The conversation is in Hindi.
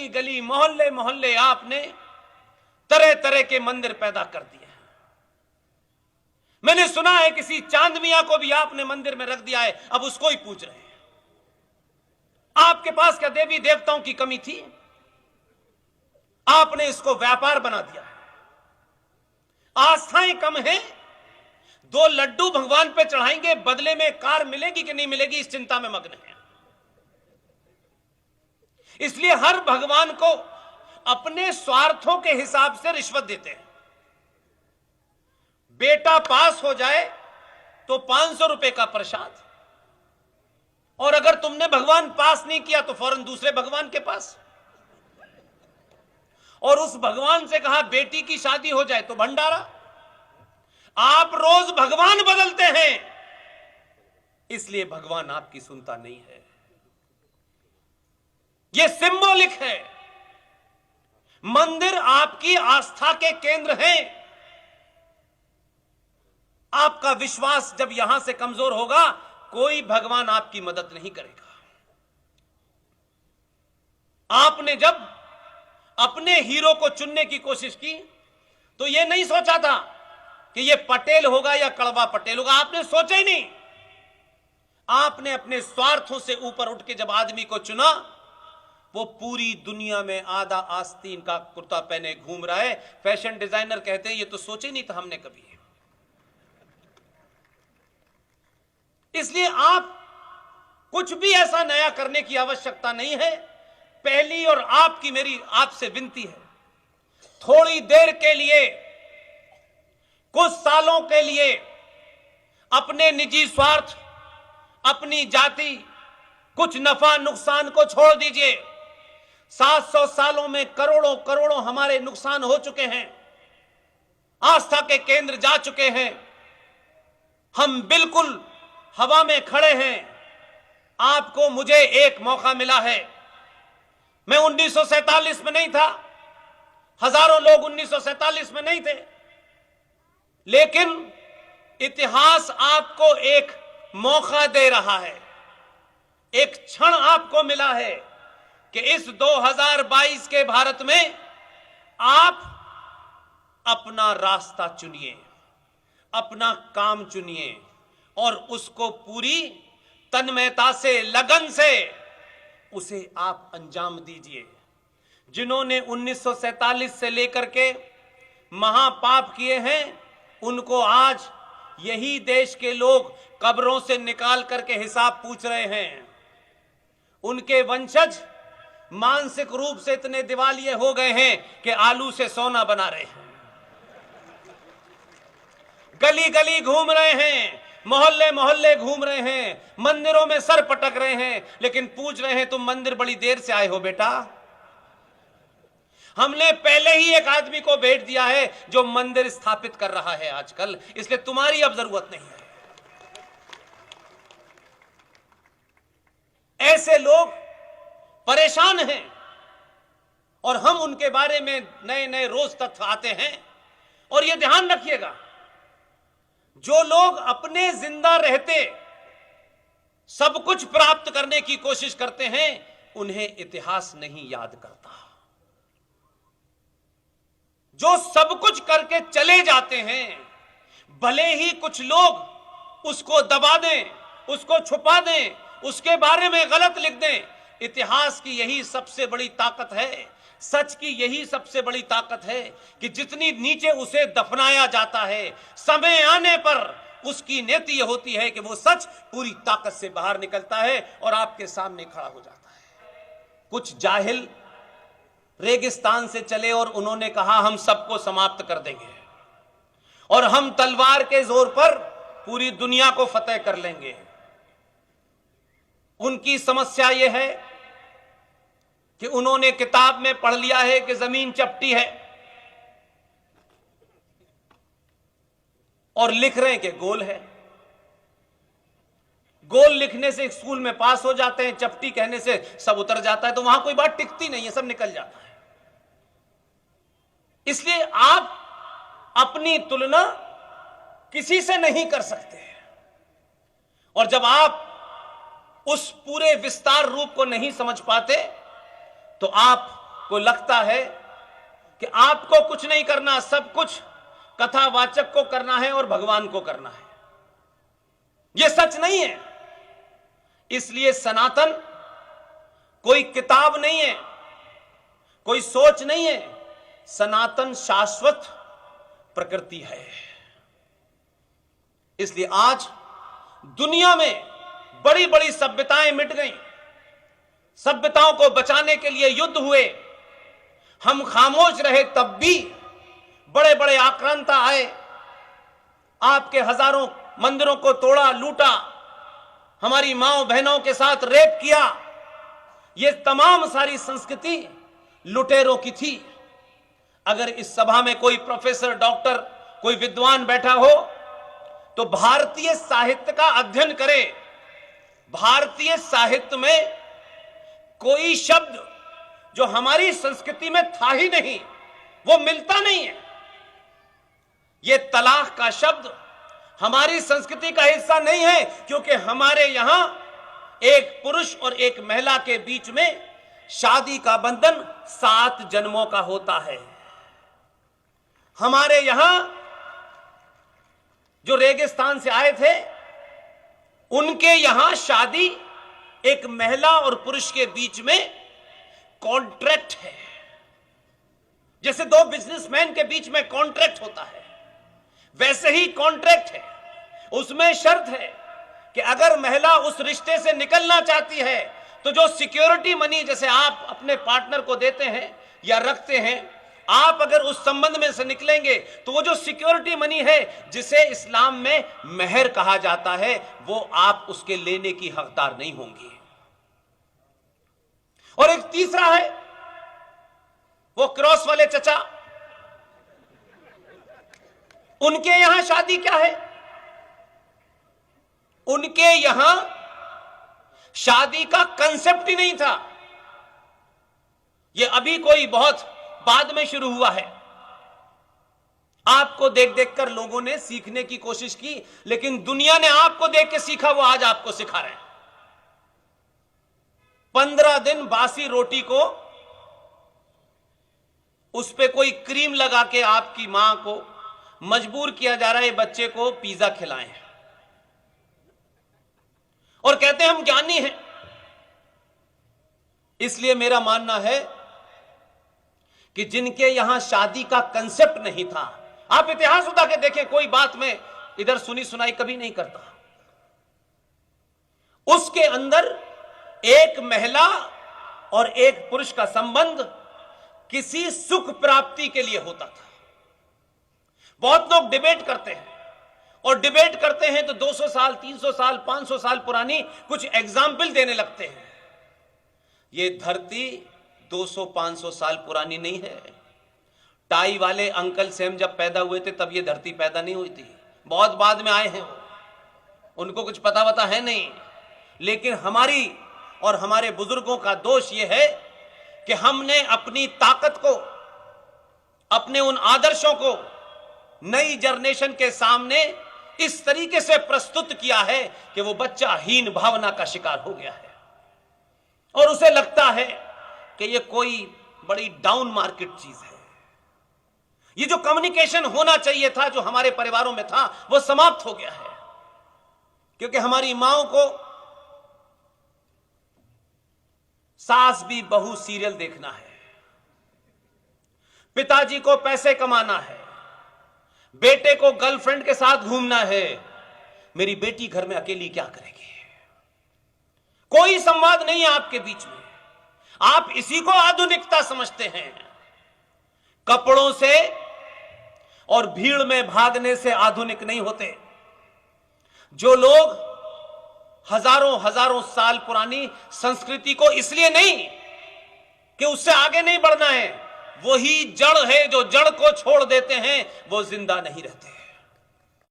गली गली मोहल्ले मोहल्ले आपने तरह तरह के मंदिर पैदा कर दिए। मैंने सुना है किसी चांद मियां को भी आपने मंदिर में रख दिया है, अब उसको ही पूज रहे हैं। आपके पास क्या देवी देवताओं की कमी थी? आपने इसको व्यापार बना दिया है। आस्थाएं कम हैं, 2 लड्डू भगवान पे चढ़ाएंगे, बदले में कार मिलेगी कि नहीं मिलेगी इस चिंता में मग्न है। इसलिए हर भगवान को अपने स्वार्थों के हिसाब से रिश्वत देते हैं। बेटा पास हो जाए तो 500 रुपए का प्रसाद, और अगर तुमने भगवान पास नहीं किया तो फौरन दूसरे भगवान के पास, और उस भगवान से कहा बेटी की शादी हो जाए तो भंडारा। आप रोज भगवान बदलते हैं, इसलिए भगवान आपकी सुनता नहीं है। यह सिंबॉलिक है। मंदिर आपकी आस्था के केंद्र हैं। आपका विश्वास जब यहां से कमजोर होगा, कोई भगवान आपकी मदद नहीं करेगा। आपने जब अपने हीरो को चुनने की कोशिश की तो यह नहीं सोचा था कि यह पटेल होगा या कड़वा पटेल होगा। आपने सोचा ही नहीं। आपने अपने स्वार्थों से ऊपर उठ के जब आदमी को चुना, वो पूरी दुनिया में आधा आस्तीन का कुर्ता पहने घूम रहा है। फैशन डिजाइनर कहते हैं ये तो सोचे नहीं था हमने कभी। इसलिए आप कुछ भी ऐसा नया करने की आवश्यकता नहीं है। पहली और आपकी मेरी आपसे विनती है, थोड़ी देर के लिए, कुछ सालों के लिए अपने निजी स्वार्थ, अपनी जाति, कुछ नफा नुकसान को छोड़ दीजिए। 700 सालों में करोड़ों करोड़ों हमारे नुकसान हो चुके हैं, आस्था के केंद्र जा चुके हैं, हम बिल्कुल हवा में खड़े हैं। आपको मुझे एक मौका मिला है। मैं 1947 में नहीं था, हजारों लोग 1947 में नहीं थे, लेकिन इतिहास आपको एक मौका दे रहा है। एक क्षण आपको मिला है कि इस 2022 के भारत में आप अपना रास्ता चुनिए, अपना काम चुनिए और उसको पूरी तन्मयता से, लगन से उसे आप अंजाम दीजिए। जिन्होंने 1947 से लेकर के महापाप किए हैं, उनको आज यही देश के लोग कब्रों से निकाल करके हिसाब पूछ रहे हैं। उनके वंशज मानसिक रूप से इतने दिवालिये हो गए हैं कि आलू से सोना बना रहे हैं, गली गली घूम रहे हैं, मोहल्ले मोहल्ले घूम रहे हैं, मंदिरों में सर पटक रहे हैं, लेकिन पूछ रहे हैं तुम मंदिर बड़ी देर से आए हो बेटा। हमने पहले ही एक आदमी को भेज दिया है जो मंदिर स्थापित कर रहा है आजकल, इसलिए तुम्हारी अब जरूरत नहीं है। ऐसे लोग परेशान हैं और हम उनके बारे में नए नए रोज तथ्य आते हैं। और यह ध्यान रखिएगा, जो लोग अपने जिंदा रहते सब कुछ प्राप्त करने की कोशिश करते हैं, उन्हें इतिहास नहीं याद करता। जो सब कुछ करके चले जाते हैं, भले ही कुछ लोग उसको दबा दें, उसको छुपा दें, उसके बारे में गलत लिख दें, इतिहास की यही सबसे बड़ी ताकत है, सच की यही सबसे बड़ी ताकत है कि जितनी नीचे उसे दफनाया जाता है, समय आने पर उसकी नीति यह होती है कि वो सच पूरी ताकत से बाहर निकलता है और आपके सामने खड़ा हो जाता है। कुछ जाहिल रेगिस्तान से चले और उन्होंने कहा हम सबको समाप्त कर देंगे और हम तलवार के जोर पर पूरी दुनिया को फतेह कर लेंगे। उनकी समस्या यह है कि उन्होंने किताब में पढ़ लिया है कि जमीन चपटी है और लिख रहे हैं कि गोल है। गोल लिखने से स्कूल में पास हो जाते हैं, चपटी कहने से सब उतर जाता है, तो वहां कोई बात टिकती नहीं है, सब निकल जाता है। इसलिए आप अपनी तुलना किसी से नहीं कर सकते। और जब आप उस पूरे विस्तार रूप को नहीं समझ पाते तो आप आपको लगता है कि आपको कुछ नहीं करना, सब कुछ कथावाचक को करना है और भगवान को करना है। यह सच नहीं है। इसलिए सनातन कोई किताब नहीं है, कोई सोच नहीं है। सनातन शाश्वत प्रकृति है। इसलिए आज दुनिया में बड़ी बड़ी सभ्यताएं मिट गईं, सभ्यताओं को बचाने के लिए युद्ध हुए, हम खामोश रहे, तब भी बड़े बड़े आक्रांता आए, आपके हजारों मंदिरों को तोड़ा, लूटा, हमारी माओ बहनों के साथ रेप किया। यह तमाम सारी संस्कृति लुटेरों की थी। अगर इस सभा में कोई प्रोफेसर, डॉक्टर, कोई विद्वान बैठा हो तो भारतीय साहित्य का अध्ययन करे। भारतीय साहित्य में कोई शब्द जो हमारी संस्कृति में था ही नहीं, वो मिलता नहीं है। यह तलाक का शब्द हमारी संस्कृति का हिस्सा नहीं है, क्योंकि हमारे यहां एक पुरुष और एक महिला के बीच में शादी का बंधन 7 जन्मों का होता है। हमारे यहां जो रेगिस्तान से आए थे, उनके यहां शादी एक महिला और पुरुष के बीच में कॉन्ट्रैक्ट है। जैसे 2 बिजनेसमैन के बीच में कॉन्ट्रैक्ट होता है, वैसे ही कॉन्ट्रैक्ट है। उसमें शर्त है कि अगर महिला उस रिश्ते से निकलना चाहती है तो जो सिक्योरिटी मनी जैसे आप अपने पार्टनर को देते हैं या रखते हैं, आप अगर उस संबंध में से निकलेंगे तो वो जो सिक्योरिटी मनी है, जिसे इस्लाम में मेहर कहा जाता है, वो आप उसके लेने की हकदार नहीं होंगी। और एक तीसरा है, वो क्रॉस वाले चचा, उनके यहां शादी क्या है? उनके यहां शादी का कंसेप्ट ही नहीं था। यह अभी कोई बहुत बाद में शुरू हुआ है। आपको देख देखकर लोगों ने सीखने की कोशिश की, लेकिन दुनिया ने आपको देख के सीखा, वो आज आपको सिखा रहे हैं। 15 दिन बासी रोटी को उस पे कोई क्रीम लगा के आपकी मां को मजबूर किया जा रहा है बच्चे को पिज्जा खिलाएं, और कहते हैं हम ज्ञानी हैं। इसलिए मेरा मानना है कि जिनके यहां शादी का कंसेप्ट नहीं था, आप इतिहास उठा के देखें, कोई बात में इधर सुनी सुनाई कभी नहीं करता। उसके अंदर एक महिला और एक पुरुष का संबंध किसी सुख प्राप्ति के लिए होता था। बहुत लोग डिबेट करते हैं, और डिबेट करते हैं तो 200 साल, 300 साल, 500 साल पुरानी कुछ एग्जाम्पल देने लगते हैं। ये धरती 200-500 साल पुरानी नहीं है। टाई वाले अंकल सेम जब पैदा हुए थे तब ये धरती पैदा नहीं हुई थी, बहुत बाद में आए हैं वो, उनको कुछ पता है नहीं। लेकिन हमारी और हमारे बुजुर्गों का दोष ये है कि हमने अपनी ताकत को, अपने उन आदर्शों को नई जनरेशन के सामने इस तरीके से प्रस्तुत किया है कि वो बच्चा हीन भावना का शिकार हो गया है, और उसे लगता है कि ये कोई बड़ी डाउन मार्केट चीज है। ये जो कम्युनिकेशन होना चाहिए था, जो हमारे परिवारों में था, वो समाप्त हो गया है। क्योंकि हमारी माओं को सास भी बहू सीरियल देखना है, पिताजी को पैसे कमाना है, बेटे को गर्लफ्रेंड के साथ घूमना है। मेरी बेटी घर में अकेली क्या करेगी? कोई संवाद नहीं है आपके बीच में। आप इसी को आधुनिकता समझते हैं। कपड़ों से और भीड़ में भागने से आधुनिक नहीं होते। जो लोग हजारों हजारों साल पुरानी संस्कृति को इसलिए नहीं कि उससे आगे नहीं बढ़ना है, वही जड़ है। जो जड़ को छोड़ देते हैं वो जिंदा नहीं रहते।